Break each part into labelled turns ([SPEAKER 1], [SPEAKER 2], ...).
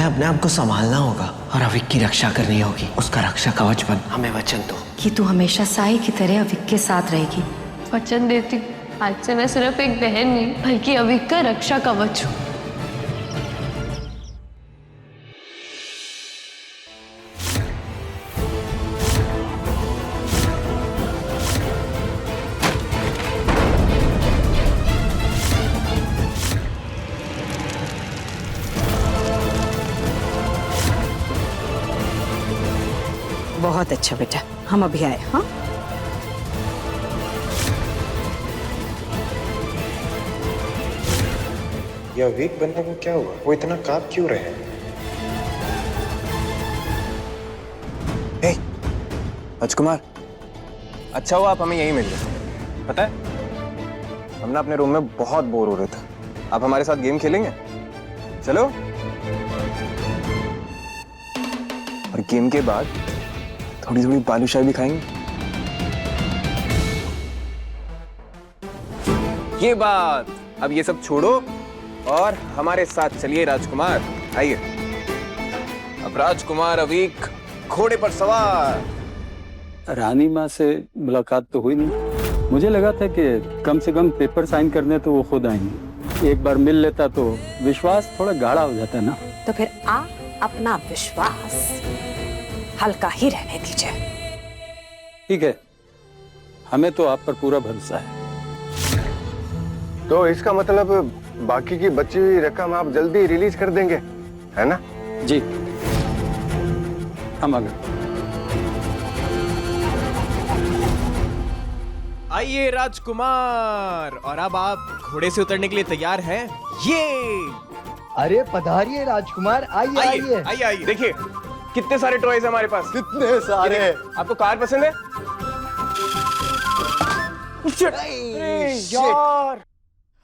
[SPEAKER 1] हमें अपने आप को संभालना होगा और अविक की रक्षा करनी होगी। उसका रक्षा कवच बन, हमें वचन दो
[SPEAKER 2] कि तू हमेशा साई की तरह अविक के साथ रहेगी।
[SPEAKER 3] वचन देती हूँ, आज से मैं सिर्फ एक बहन नहीं बल्कि अविक का रक्षा कवच हूँ।
[SPEAKER 2] बहुत अच्छा बेटा, हम अभी आए। हाँ,
[SPEAKER 4] ये वीक बनने को क्या हुआ? वो इतना कांप क्यों रहे हैं?
[SPEAKER 5] राजकुमार, अच्छा हुआ आप हमें यहीं मिल गए। पता है, हम ना अपने रूम में बहुत बोर हो रहे थे। आप हमारे साथ गेम खेलेंगे? चलो। और गेम के बाद थोड़ी थोड़ी बालूशाही भी खाएंगे। ये बात, अब ये सब छोड़ो और हमारे साथ चलिए राजकुमार, आइए। अब राजकुमार अवीक घोड़े पर सवार।
[SPEAKER 6] रानी माँ से मुलाकात तो हुई नहीं। मुझे लगा था कि कम से कम पेपर साइन करने तो वो खुद आएंगे। एक बार मिल लेता तो विश्वास थोड़ा गाढ़ा हो जाता ना।
[SPEAKER 2] तो फिर आप अपना विश्वास हल्का ही रहने दीजिए।
[SPEAKER 6] ठीक है, हमें तो आप पर पूरा भरोसा है।
[SPEAKER 4] तो इसका मतलब बाकी की बची हुई रकम आप जल्दी रिलीज कर देंगे, है ना?
[SPEAKER 6] जी, हम आ गए।
[SPEAKER 7] आइए राजकुमार, और अब आप घोड़े से उतरने के लिए तैयार हैं? ये
[SPEAKER 8] अरे पधारिए राजकुमार, आइए
[SPEAKER 5] आइए
[SPEAKER 8] आइए।
[SPEAKER 5] आइए आइए। देखिए कितने सारे टॉयज है हमारे पास।
[SPEAKER 4] कितने सारे।
[SPEAKER 5] आपको कार पसंद है? यार,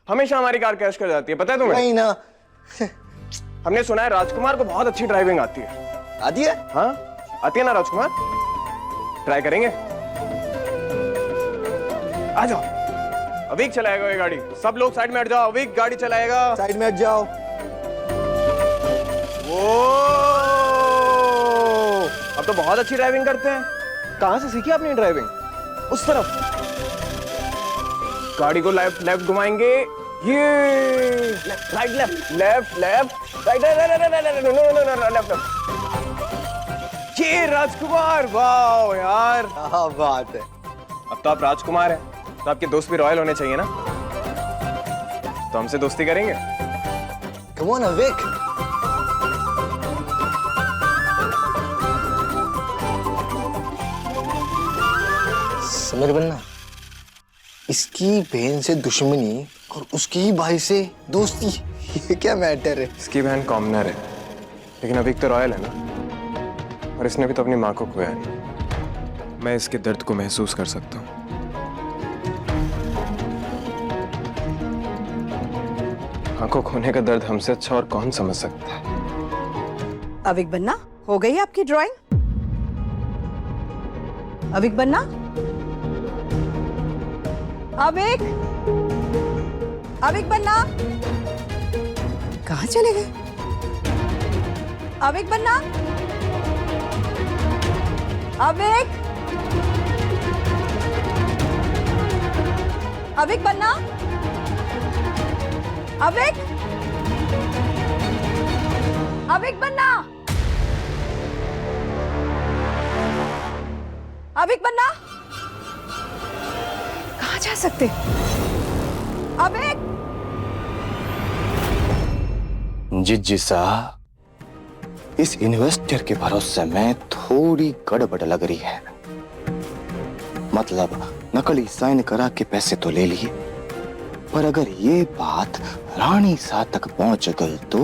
[SPEAKER 5] हमेशा हमारी कार क्रैश कर जाती है, पता है तुम्हें?
[SPEAKER 4] नहीं ना।
[SPEAKER 5] हमने सुना है राजकुमार को बहुत अच्छी ड्राइविंग आती है।
[SPEAKER 4] आती है?
[SPEAKER 5] हाँ, आती है ना राजकुमार? ट्राई करेंगे? आ जाओ। अवीक चलाएगा ये गाड़ी। सब लोग साइड में हट जाओ, अवीक गाड़ी चलाएगा।
[SPEAKER 4] साइड में हट जाओ।
[SPEAKER 5] वो अब तो बहुत अच्छी ड्राइविंग करते हैं। कहां से सीखी आपने ड्राइविंग? उस तरफ गाड़ी को लेफ्ट लेफ्ट घुमाएंगे। ये right left left left right left. ये राजकुमार, वाह यार,
[SPEAKER 4] क्या बात है।
[SPEAKER 5] अब तो आप राजकुमार हैं, तो आपके दोस्त भी रॉयल होने चाहिए ना? तो हमसे दोस्ती करेंगे?
[SPEAKER 4] कम ऑन अविक। समझ बनना, इसकी बहन से दुश्मनी और उसकी भाई से दोस्ती, ये क्या मैटर है?
[SPEAKER 5] इसकी बहन कॉमनर है, लेकिन अविक तो रॉयल है ना, और इसने भी तो अपनी माँ को खोया नहीं। मैं इसके दर्द को महसूस कर सकता हूँ। माँ को खोने का दर्द हमसे अच्छा और कौन समझ सकता है?
[SPEAKER 2] अविक बन्ना, हो गई आपकी ड्राइंग? अविक बन्ना, अविक, अविक बन्ना, कहाँ चले गए? अविक बन्ना, अविक, अविक बन्ना, अविक, अविक बन्ना, अविक बन्ना, कहाँ जा सकते? अविक,
[SPEAKER 9] जिज्जिसा, इस इन्वेस्टर के भरोसे में थोड़ी गड़बड़ लग रही है। मतलब नकली साइन करा के पैसे तो ले लिए, पर अगर ये बात रानी सा तक पहुंच गई तो?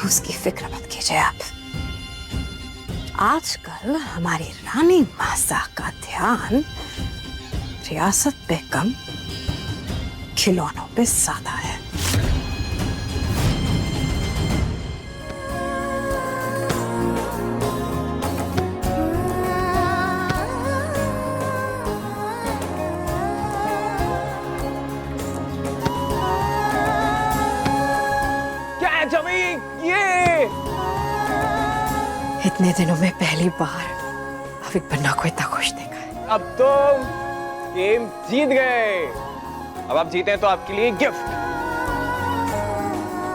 [SPEAKER 2] उसकी फिक्र मत कीजिए आप। आजकल हमारी रानी मासा का ध्यान रियासत पे कम, खिलौनों पे ज्यादा है।
[SPEAKER 5] क्या है अवीक?
[SPEAKER 2] इतने दिनों में पहली बार अविक बन्ना को इतना खुश देखा है।
[SPEAKER 5] अब तो गेम जीत गए। अब आप जीते हैं तो आपके लिए गिफ्ट,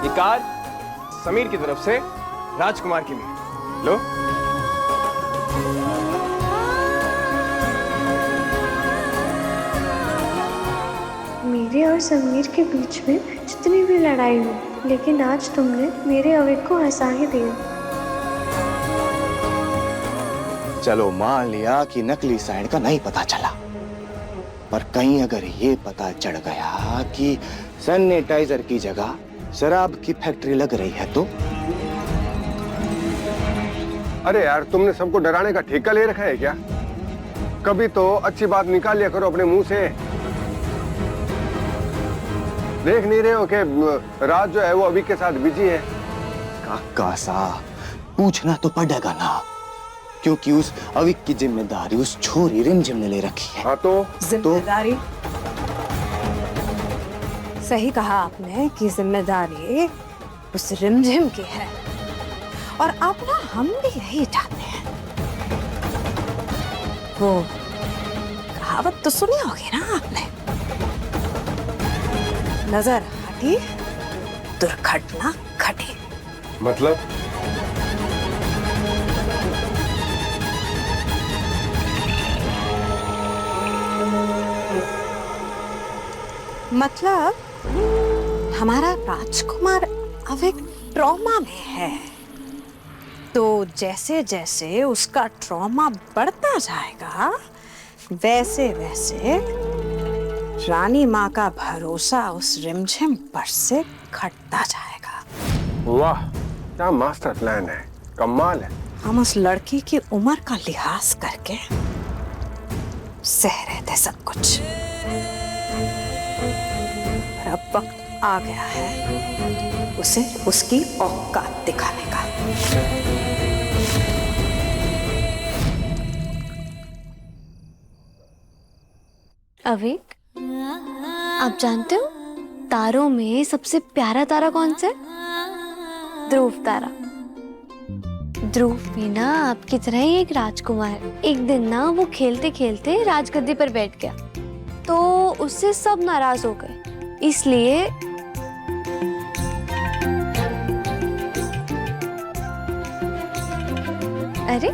[SPEAKER 5] ये कार्ड समीर की तरफ से राजकुमार के लिए। लो।
[SPEAKER 3] मेरे और समीर के बीच में जितनी भी लड़ाई हो, लेकिन आज तुमने मेरे अविक को हंसा ही दिया।
[SPEAKER 9] चलो मान लिया कि नकली साइड का नहीं पता चला, पर कहीं अगर ये पता चढ़ गया कि सैनिटाइजर की जगह शराब की फैक्ट्री लग रही है तो?
[SPEAKER 10] अरे यार, तुमने सबको डराने का ठेका ले रखा है क्या? कभी तो अच्छी बात निकाल लिया करो अपने मुंह से। देख नहीं रहे हो कि राज जो है वो अभी के साथ बिजी है?
[SPEAKER 9] काका सा पूछना तो पड़ेगा ना, क्योंकि उस अविक की जिम्मेदारी उस छोरी रिमझिम ने ले रखी है।
[SPEAKER 10] हाँ तो
[SPEAKER 2] जिम्मेदारी सही कहा आपने कि जिम्मेदारी उस रिमझिम की है, और अब ना हम भी यही चाहते हैं। वो कहावत तो सुनी होगी ना आपने, नजर हटी दुर्घटना घटी।
[SPEAKER 10] मतलब?
[SPEAKER 2] मतलब हमारा राजकुमार अविक ट्रॉमा में है, तो जैसे जैसे उसका ट्रॉमा बढ़ता जाएगा वैसे वैसे रानी माँ का भरोसा उस रिमझिम पर से घटता जाएगा।
[SPEAKER 10] वाह, क्या मास्टर प्लान है, कमाल है।
[SPEAKER 2] हम उस लड़की की उम्र का लिहाज करके सह रहे थे सब कुछ, पर अब वक्त आ गया है उसे उसकी औकात दिखाने का।
[SPEAKER 3] अविक, आप जानते हो तारों में सबसे प्यारा तारा कौन सा है? ध्रुव तारा। ध्रुव भी ना आपकी तरह ही एक राजकुमार। एक दिन ना वो खेलते खेलते राजगद्दी पर बैठ गया, तो उससे सब नाराज हो गए। इसलिए अरे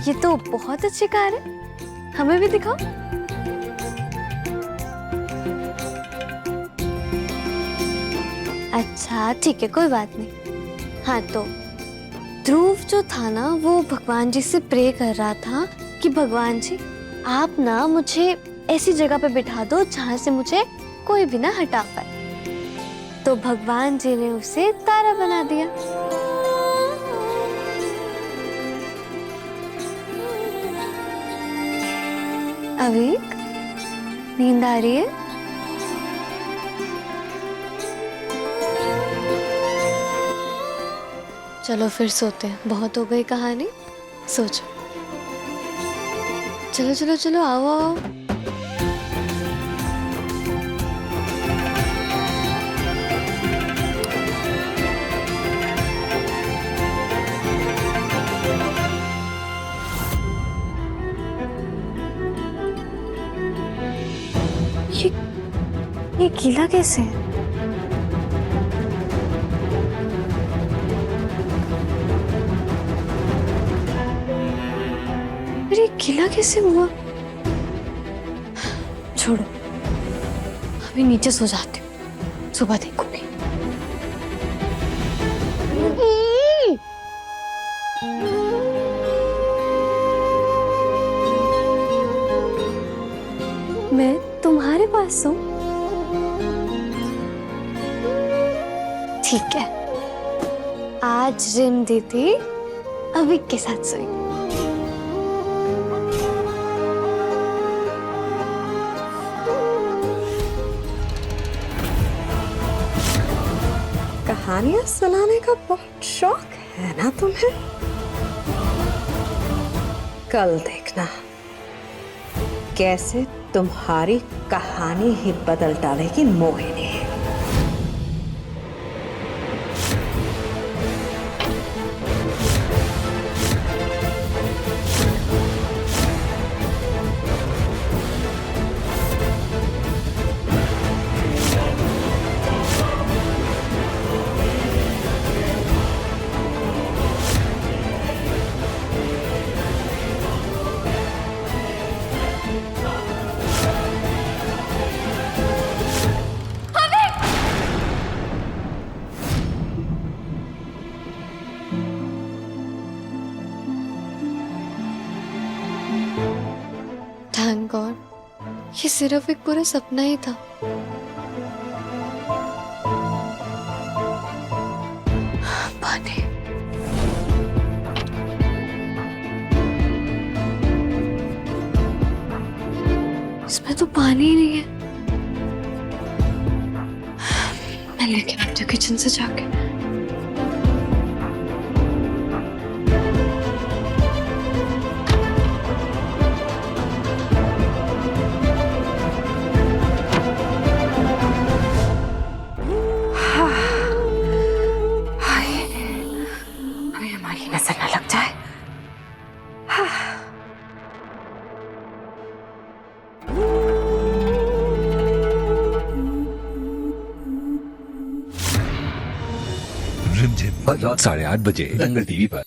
[SPEAKER 3] ये तो बहुत अच्छी कार है, हमें भी दिखाओ। अच्छा ठीक है, कोई बात नहीं। हाँ तो ध्रुव जो था ना, वो भगवान जी से प्रे कर रहा था कि भगवान जी आप ना मुझे ऐसी जगह पे बिठा दो जहां से मुझे कोई भी ना हटा पाए। तो भगवान जी ने उसे तारा बना दिया। अविक, नींद आ रही है? चलो फिर सोते हैं, बहुत हो गई कहानी, सो जाओ। चलो चलो चलो, आओ आओ। ये गीला कैसे है? अरे गीला कैसे हुआ? छोड़ो, अभी नीचे सो जाती हूँ, सुबह देखूंगी। मैं तुम्हारे पास हूँ। ठीक है, आज रिम दीदी अविक के साथ सोई।
[SPEAKER 2] कहानियां सुनाने का बहुत शौक है ना तुम्हें? कल देखना कैसे तुम्हारी कहानी ही बदल डालेगी मोहिनी।
[SPEAKER 3] थैंक गॉड, ये सिर्फ एक पूरा सपना ही था। पानी, इसमें तो पानी ही नहीं है। मैं लेके आती हूँ किचन से जाके।
[SPEAKER 2] अभी हमारी नजर न लग जाए।
[SPEAKER 11] रिमझिम रात 8:30 बजे दंगल टीवी पर।